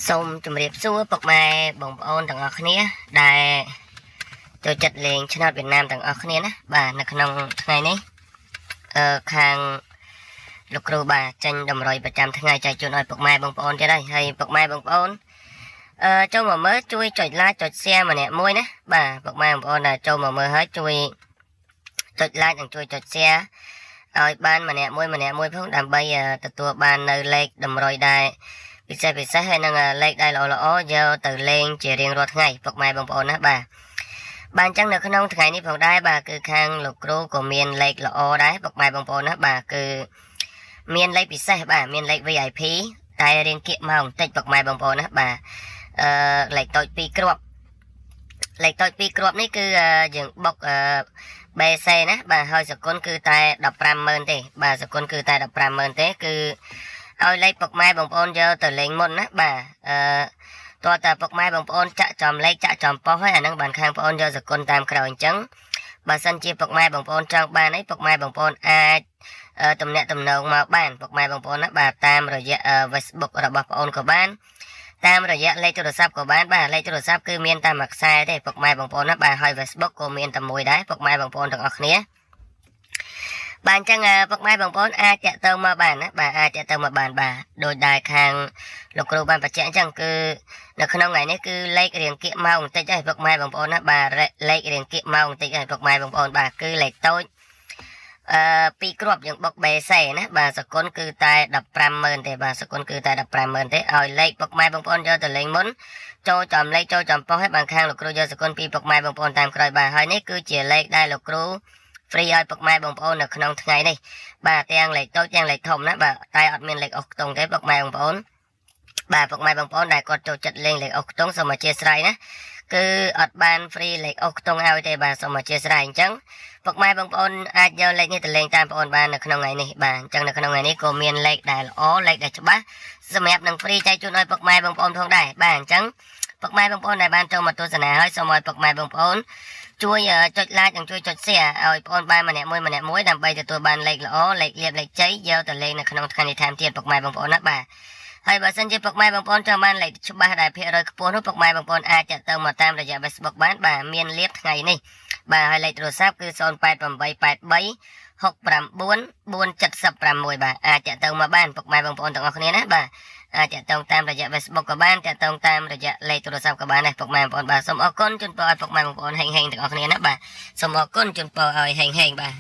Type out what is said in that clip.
សូមជម្រាបសួរពុកម៉ែបងប្អូនទាំងអស់គ្នាដែលចូលចិត្តលេងឆ្នោតវៀតណាមទាំងអស់គ្នាណាបាទនៅក្នុងថ្ងៃនេះខាងលោកគ្រូបាទចេញតម្រុយប្រចាំថ្ងៃចែកជូនឲ្យពុកម៉ែបងប្អូនទៀតហើយពុកម៉ែបងប្អូនចូលមកមើលជួយចុច like ចុច share ម្នាក់មួយណាបាទពុកម៉ែបងប្អូនដែលចូលមកមើលហើយជួយចុច like និងជួយចុច share ឲ្យបានម្នាក់មួយផងដើម្បីទទួលបាននៅលេខតម្រុយដែរពិសេសហើយនឹងលេខដែលល្អយកទៅលេងជារៀងរាល់ថ្ងៃពុកម៉ែបងប្អូនណាបាទអញ្ចឹងនៅក្នុងថ្ងៃនេះផងដែរបាទគឺខាងលោកគ្រូក៏មានលេខល្អដែរពុកម៉ែបងប្អូនណាបាទគឺមានលេខពិសេសបាទមានលេខ VIP តែរៀងគៀកមកបន្តិចពុកម៉ែបងប្អូនណាបាទលេខតូច2គ្រាប់លេខតូច2គ្រាប់នេះគឺយើងបុកBC ណាបាទហើយសគុណគឺតែ150,000ទេបាទសគុណគឺតែ150,000ទេគឺឲ្យលេខពុកម៉ែបងប្អូនយកទៅលេងមុនណាបាទតើតាពុកម៉ែបងប្អូនចាក់ចំលេខចាក់ចំប៉ុសហើយអានឹងបានខាងបងប្អូនយកសគុណតាមក្រោយអញ្ចឹងបើសិនជាពុកម៉ែបងប្អូនចង់បានអីពុកម៉ែបងប្អូនអាចទំនាក់ទំនងមកបានពុកម៉ែបងប្អូនណាបាទតាមរយៈ Facebook របស់បងប្អូនក៏បានតាមរយៈលេខទូរស័ព្ទក៏បានបាទលេខទូរស័ព្ទគឺមានតែមួយខ្សែទេពុកម៉ែបងប្អូនណាបាទហើយ Facebook ក៏មានតែមួយដែរពុកម៉ែបងប្អូនទាំងអស់គ្នាបាទអញ្ចឹងពុកម៉ែបងប្អូនអាចតាក់ទងមកបានណាបាទអាចតាក់ទងមកបានបាទដោយដែលខាងលោកគ្រូបានបញ្ជាក់អញ្ចឹងគឺនៅក្នុងថ្ងៃនេះគឺលេខរៀងគៀកមកបន្តិចហើយពុកម៉ែបងប្អូនណាបាទលេខរៀងគៀកមកបន្តិចហើយពុកម៉ែបងប្អូនបាទគឺលេខតូច2គ្រាប់យើងបុក BC ណាបាទសគុណគឺតែ150,000ទេបាទសគុណគឺតែ150,000ទេឲ្យលេខពុកម៉ែបងប្អូនយកទៅលេងមុនចូលចំលេខចូលចំប៉ុសឲ្យបានខាងលោកគ្រូយកសគុណពីពុកម៉ែបងប្អូនតាមក្រោយបាទហើយនេះគឺជាលេខដែលលោកគ្រូហ្វ្រីឲ្យពុកម៉ែបងប្អូននៅក្នុងថ្ងៃនេះបាទទាំងលេខតូចទាំងលេខធំណាបាទតែអត់មានលេខអុសខ្ទង់ទេពុកម៉ែបងប្អូនបាទពុកម៉ែបងប្អូនដែលគាត់ចូលចិត្តលេងលេខអុសខ្ទង់សូមអធិស្ឋានណាគឺអត់បានហ្វ្រីលេខអុសខ្ទង់ឲ្យទេបាទសូមអធិស្ឋានអញ្ចឹងពុកម៉ែបងប្អូនអាចយកលេខនេះទៅលេងតាមបងប្អូនបាននៅក្នុងថ្ងៃនេះបាទអញ្ចឹងនៅក្នុងថ្ងៃនេះក៏មានលេខដែលល្អលេខដែលច្បាស់សម្រាប់នឹងហ្វ្រីចែកជូនឲ្យពុកម៉ែបងប្អូនផងដែរបាទអញ្ចឹងពុកម៉ែបងប្អូនដែលបានចូលមកទស្សនាហើយសូមឲ្យពុកម៉ែបងប្អូនជួយចុច like និងជួយចុច share ឲ្យបងប្អូនបានម្នាក់មួយដើម្បីទទួលបានលេខល្អលេខលៀបលេខជ័យយកទៅលេងនៅក្នុងថ្ងៃនេះថែមទៀតពុកម៉ែបងប្អូនណាបាទហើយបើសិនជាពុកម៉ែបងប្អូនចង់បានលេខច្បាស់ដែលភាគរយខ្ពស់នោះពុកម៉ែបងប្អូនអាចចាក់ទៅមកតាមរយៈ Facebook បានបាទមានលៀបថ្ងៃនេះបាទហើយលេខទូរស័ព្ទគឺ0888369476បាទអាចចាក់ទៅមកបានពុកម៉ែបងប្អូនទាំងអស់គ្នាណាបាទអាចចាក់ទៅតាមរយៈ Facebook ក៏បានចាក់ទៅតាមរយៈលេខទូរស័ព្ទក៏បានដែរពុកម៉ែបងប្អូនបាទសូមអរគុណជូនពរឲ្យពុកម៉ែបងប្អូនហេងៗទាំងអស់គ្នាណាបាទសូមអរគុណជូនពរឲ្យហេងៗបាទ